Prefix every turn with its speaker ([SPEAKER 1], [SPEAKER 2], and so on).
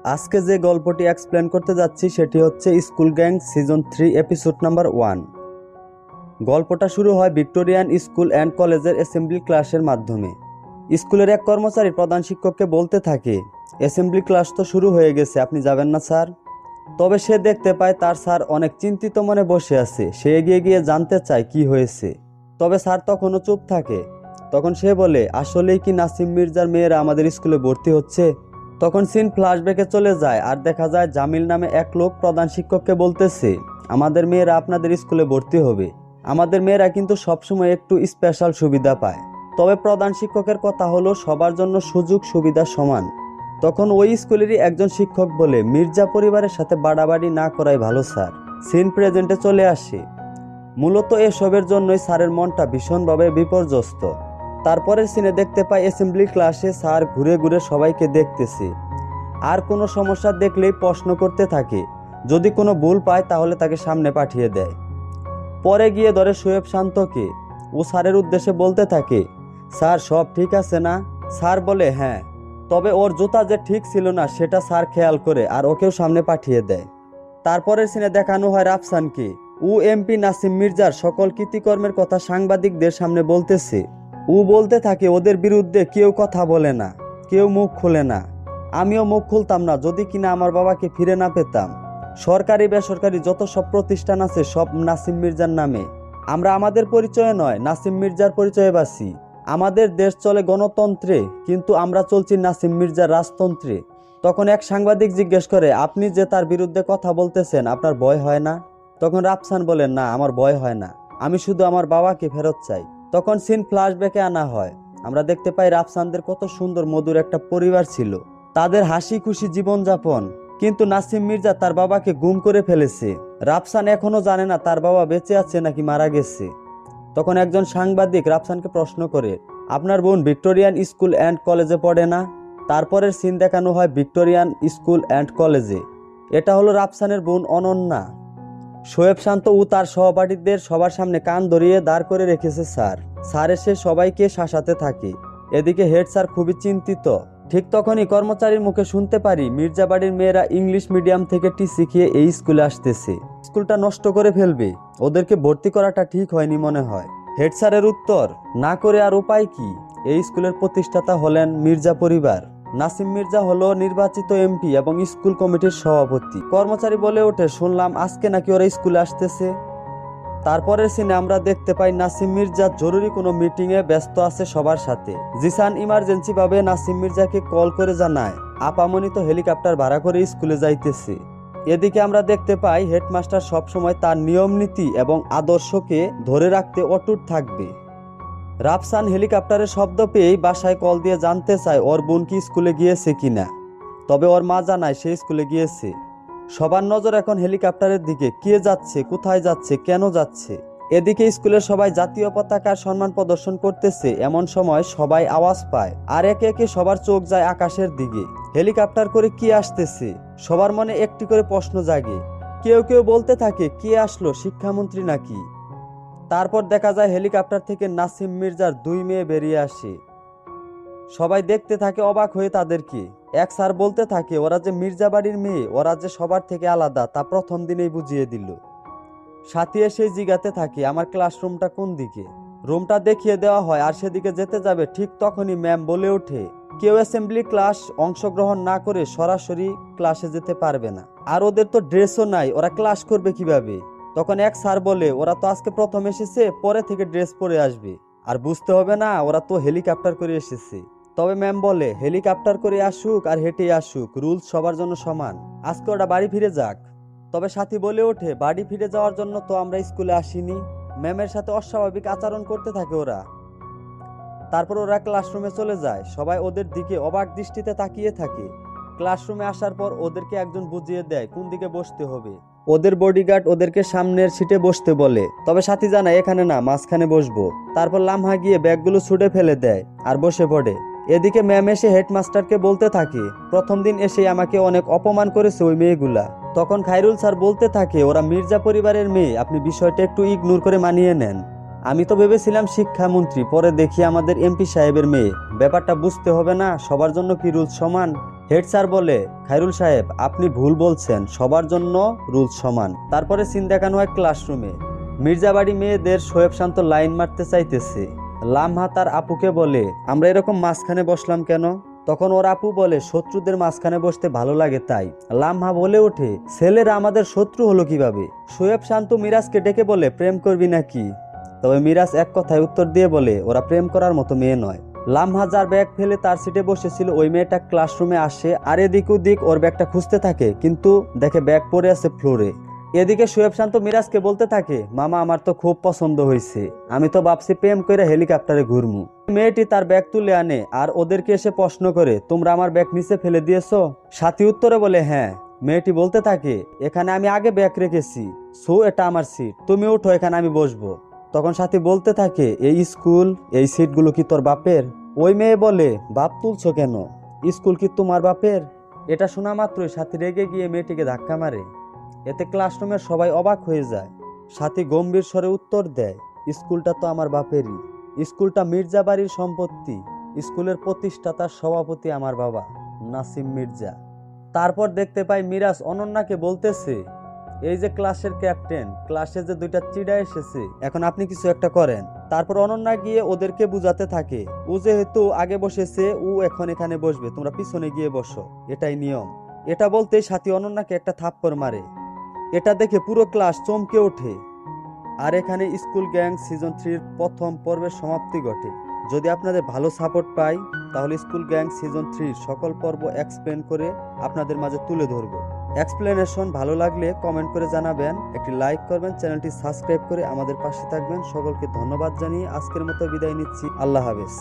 [SPEAKER 1] আজকে যে গল্পটি এক্সপ্লেন করতে যাচ্ছি সেটি হচ্ছে school gang season 3 episode number 1। গল্পটা শুরু হয় ভিক্টোরিয়ান স্কুল অ্যান্ড কলেজের অ্যাসেম্বলি ক্লাসের মাধ্যমে। স্কুলের এক কর্মচারী প্রধান শিক্ষককে বলতে থাকে, অ্যাসেম্বলি ক্লাস তো শুরু হয়ে গেছে, আপনি যাবেন না স্যার? তবে সে দেখতে পায় তার স্যার অনেক চিন্তিত মনে বসে আছে। সে এগিয়ে গিয়ে জানতে চায় কি হয়েছে, তবে স্যার তখনও চুপ থাকে। তখন সে বলে, আসলেই কি নাসিম মির্জার মেয়েরা আমাদের স্কুলে ভর্তি হচ্ছে? তখন সিন ফ্ল্যাশব্যাকে চলে যায় আর দেখা যায় জামিল নামে এক লোক প্রধান শিক্ষককে বলতেছে, আমাদের মেয়েরা আপনাদের স্কুলে ভর্তি হবে। আমাদের মেয়েরা কিন্তু সবসময় একটু স্পেশাল সুবিধা পায়। তবে প্রধান শিক্ষকের কথা হলো সবার জন্য সুযোগ সুবিধা সমান। তখন ওই স্কুলেরই একজন শিক্ষক বলে, মির্জা পরিবারের সাথে বাড়াবাড়ি না করাই ভালো স্যার। সিন প্রেজেন্টে চলে আসে। মূলত এসবের জন্যই স্যারের মনটা ভীষণভাবে বিপর্যস্ত। তারপরের সিনে দেখতে পাই অ্যাসেম্বলি ক্লাসে স্যার ঘুরে ঘুরে সবাইকে দেখতেছে, আর কোনো সমস্যা দেখলেই প্রশ্ন করতে থাকে। যদি কোনো ভুল পায় তাহলে তাকে সামনে পাঠিয়ে দেয়। পরে গিয়ে ধরে শোয়েব শান্তকে। ও স্যারের উদ্দেশ্যে বলতে থাকে, স্যার সব ঠিক আছে না? স্যার বলে হ্যাঁ, তবে ওর জুতা যে ঠিক ছিল না সেটা স্যার খেয়াল করে আর ওকেও সামনে পাঠিয়ে দেয়। তারপরের সিনে দেখানো হয় রাফসানকে। ও এমপি নাসিম মির্জার সকল কৃতিকর্মের কথা সাংবাদিকদের সামনে বলতেছে। ও বলতে থাকে, ওদের বিরুদ্ধে কেউ কথা বলে না, কেউ মুখ খোলে না। আমিও মুখ খুলতাম না যদি কিনা আমার বাবাকে ফিরে না পেতাম। সরকারি বেসরকারি যত সব প্রতিষ্ঠান আছে সব নাসিম মির্জার নামে। আমরা আমাদের পরিচয়ে নয়, নাসিম মির্জার পরিচয়ে বাসি। আমাদের দেশ চলে গণতন্ত্রে, কিন্তু আমরা চলছি নাসিম মির্জার রাজতন্ত্রে। তখন এক সাংবাদিক জিজ্ঞেস করে, আপনি যে তার বিরুদ্ধে কথা বলতেছেন, আপনার ভয় হয় না? তখন রাফসান বলেন, না, আমার ভয় হয় না, আমি শুধু আমার বাবাকে ফেরত চাই। তখন সিন ফ্ল্যাশব্যাকে আনা হয়। আমরা দেখতে পাই রাফসানদের কত সুন্দর মধুর একটা পরিবার ছিল, তাদের হাসি খুশি জীবনযাপন। কিন্তু নাসিম মির্জা তার বাবাকে গুম করে ফেলেছে। রাফসান এখনো জানে না তার বাবা বেঁচে আছে নাকি মারা গেছে। তখন একজন সাংবাদিক রাফসানকে প্রশ্ন করে, আপনার বোন ভিক্টোরিয়ান স্কুল অ্যান্ড কলেজে পড়ে না? তারপরের সিন দেখানো হয় ভিক্টোরিয়ান স্কুল অ্যান্ড কলেজে। এটা হলো রাফসানের বোন অনন্যা। শোয়েব শান্ত ও তার সহপাঠীদের সবার সামনে কান ধরিয়ে দাঁড় করে রেখেছে স্যার। স্যার এসে সবাইকে শাসাতে থাকে। এদিকে হেড স্যার খুবই চিন্তিত। ঠিক তখনই কর্মচারীর মুখে শুনতে পারি, মির্জাবাড়ির মেয়েরা ইংলিশ মিডিয়াম থেকে টিসি খেয়ে এই স্কুলে আসতেছে। স্কুলটা নষ্ট করে ফেলবে, ওদেরকে ভর্তি করাটা ঠিক হয়নি মনে হয়। হেড স্যারের উত্তর, না করে আর উপায় কি? এই স্কুলের প্রতিষ্ঠাতা হলেন মির্জা পরিবার। নাসিম মির্জা হলো নির্বাচিত এমপি এবং স্কুল কমিটির সভাপতি। কর্মচারী বলে ওঠে, শুনলাম আজকে নাকি ওরা স্কুলে আসতেছে। তারপরের সিনে আমরা দেখতে পাই নাসিম মির্জা জরুরি কোনো মিটিংয়ে ব্যস্ত আছে সবার সাথে। জিসান ইমার্জেন্সি ভাবে নাসিম মির্জাকে কল করে জানায়, আপামনি তো হেলিকপ্টার ভাড়া করে স্কুলে যাইতেছে। এদিকে আমরা দেখতে পাই হেডমাস্টার সবসময় তার নিয়ম নীতি এবং আদর্শকে ধরে রাখতে অটুট থাকবে। রাফসান হেলিকপ্টারের শব্দ পেয়েই বাসায় কল দিয়ে জানতে চায় ওর বোন কি স্কুলে গিয়েছে কিনা। তবে ওর মা জানায় সে স্কুলে গিয়েছে। সবার নজর এখন হেলিকপ্টারের দিকে, কে যাচ্ছে, কোথায় যাচ্ছে, কেন যাচ্ছে। এদিকে স্কুলের সবাই জাতীয় পতাকার সম্মান প্রদর্শন করতেছে। এমন সময় সবাই আওয়াজ পায় আর একে একে সবার চোখ যায় আকাশের দিকে। হেলিকপ্টার করে কি আসতেছে? সবার মনে একটি করে প্রশ্ন জাগে। কেউ কেউ বলতে থাকে, কে আসলো, শিক্ষামন্ত্রী নাকি? তারপর দেখা যায় হেলিকপ্টার থেকে নাসিম মির্জার 2 মেয়ে বেরিয়ে আসে। সবাই দেখতে থাকে অবাক হয়ে তাদেরকে। এক স্যার বলতে থাকে, ওরা যে মির্জা বাড়ির মেয়ে, ওরা যে সবার থেকে আলাদা তা প্রথম দিনেই বুঝিয়ে দিল। সাথী এসে জিজ্ঞাতে থাকে, আমার ক্লাসরুমটা কোন দিকে? রুমটা দেখিয়ে দেওয়া হয় আর সেদিকে যেতে যাবে ঠিক তখনই ম্যাম বলে ওঠে, কেউ অ্যাসেম্বলি ক্লাস অংশগ্রহণ না করে সরাসরি ক্লাসে যেতে পারবে না। আর ওদের তো ড্রেসও নাই, ওরা ক্লাস করবে কিভাবে? তখন এক স্যার বলে, ওরা তো আজকে প্রথম এসেছে, পরে থেকে ড্রেস পরে আসবে। আর বুঝতে হবে না, ওরা তো হেলিকপ্টার করে এসেছে। তবে ম্যাম বলে, হেলিকপ্টার করে আসুক আর হেঁটে আসুক, রুলস সবার জন্য সমান। আজকে ওরা বাড়ি ফিরে যাক। তবে সাথী বলে ওঠে, বাড়ি ফিরে যাওয়ার জন্য তো আমরা স্কুলে আসিনি। ম্যামের সাথে অস্বাভাবিক আচরণ করতে থাকে ওরা। তারপর ওরা ক্লাসরুমে চলে যায়। সবাই ওদের দিকে অবাক দৃষ্টিতে তাকিয়ে থাকে। ক্লাসরুমে আসার পর ওদেরকে একজন বুঝিয়ে দেয় কোন দিকে বসতে হবে। ওদের বডিগার্ড ওদেরকে সামনের সিটে বসতে বলে, তবে সাথী জানায় এখানে না, মাঝখানে বসবো। তারপর লামহা গিয়ে ব্যাগগুলো ছুঁড়ে ফেলে দেয় আর বসে পড়ে। এদিকে ম্যাম এসে হেডমাস্টারকে বলতে থাকে, প্রথম দিন এসে আমাকে অনেক অপমান করেছে ওই মেয়েগুলা। তখন খায়রুল স্যার বলতে থাকে, ওরা মির্জা পরিবারের মেয়ে, আপনি বিষয়টা একটু ইগনোর করে মানিয়ে নেন। আমি তো ভেবেছিলাম শিক্ষামন্ত্রী, পরে দেখি আমাদের এমপি সাহেবের মেয়ে। ব্যাপারটা বুঝতে হবে না, সবার জন্য কি রুলস সমান? হেড স্যার বলে, খায়রুল সাহেব আপনি ভুল বলছেন, সবার জন্য রুলস সমান। তারপরে সিন দেখানো হয় ক্লাসরুমে। মির্জাবাড়ি মেয়েদের শোয়েব শান্ত লাইন মারতে চাইতেছে। লামহা তার আপুকে বলে, আমরা এরকম মাঝখানে বসলাম কেন? তখন ওর আপু বলে, শত্রুদের মাঝখানে বসতে ভালো লাগে তাই। লামহা বলে ওঠে, ছেলেরা আমাদের শত্রু হলো কিভাবে? শোয়েব শান্ত মিরাজকে ডেকে বলে, প্রেম করবি নাকি? তবে মিরাজ এক কথায় উত্তর দিয়ে বলে, ওরা প্রেম করার মতো মেয়ে নয়। লামহা যার ব্যাগ ফেলে তার সিটে বসেছিল ওই মেয়েটা ক্লাসরুমে আসে আর এদিক ওদিক ওর ব্যাগটা খুঁজতে থাকে, কিন্তু দেখে ব্যাগ পড়ে আছে ফ্লোরে। এদিকে শোয়েব শান্ত মিরাজকে বলতে থাকে, মামা আমার তো খুব পছন্দ হয়েছে, আমি তো ভাবছি প্রেম করে হেলিকপ্টারে ঘুরমু। মেয়েটি তার ব্যাগ তুলে আনে আর ওদেরকে এসে প্রশ্ন করে, তোমরা আমার ব্যাগ নিচে ফেলে দিয়েছো? সাথী উত্তরে বলে, হ্যাঁ। মেয়েটি বলতে থাকে, এখানে আমি আগে ব্যাগ রেখেছি, সো এটা আমার সিট, তুমি উঠো, এখানে আমি বসবো। তখন সাথী বলতে থাকে, এই স্কুল, এই সিটগুলো কি তোর বাপের? ওই মেয়ে বলে, বাপ তুলছো কেন? স্কুল কি তোমার বাপের? এটা শোনা মাত্রই সাথী রেগে গিয়ে মেয়েটিকে ধাক্কা মারে। এতে ক্লাসরুমের সবাই অবাক হয়ে যায়। সাথী গম্ভীর স্বরে উত্তর দেয়, স্কুলটা তো আমার বাপেরই। স্কুলটা মির্জা বাড়ির সম্পত্তি। স্কুলের প্রতিষ্ঠাতার সভাপতি আমার বাবা, নাসিম মির্জা। তারপর দেখতে পাই মিরাজ অনন্যাকে বলতেছে, এই যে ক্লাসের ক্যাপ্টেন, ক্লাসে যে দুইটা চিড়া এসেছে, এখন আপনি কিছু একটা করেন। তারপর অনন্যা গিয়ে ওদেরকে বুঝাতে থাকে, ও যেহেতু আগে বসেছে ও এখন এখানে বসবে, তোমরা পিছনে গিয়ে বসো, এটাই নিয়ম। এটা বলতেই সাথী অনন্যাকে একটা থাপ্পড় মারে। এটা দেখে পুরো ক্লাস চমকে ওঠে। আর এখানে স্কুল গ্যাং সিজন 3-র প্রথম পর্বের সমাপ্তি ঘটে। যদি আপনাদের ভালো সাপোর্ট পাই তাহলে স্কুল গ্যাং সিজন 3-র সকল পর্ব এক্সপ্লেন করে আপনাদের মাঝে তুলে ধরব। এক্সপ্লেনেশন ভালো লাগলে কমেন্ট করে জানাবেন, একটি লাইক করবেন, চ্যানেলটি সাবস্ক্রাইব করে আমাদের পাশে থাকবেন। সকলকে ধন্যবাদ জানিয়ে আজকের মতো বিদায় নিচ্ছি। আল্লাহ হাফেজ।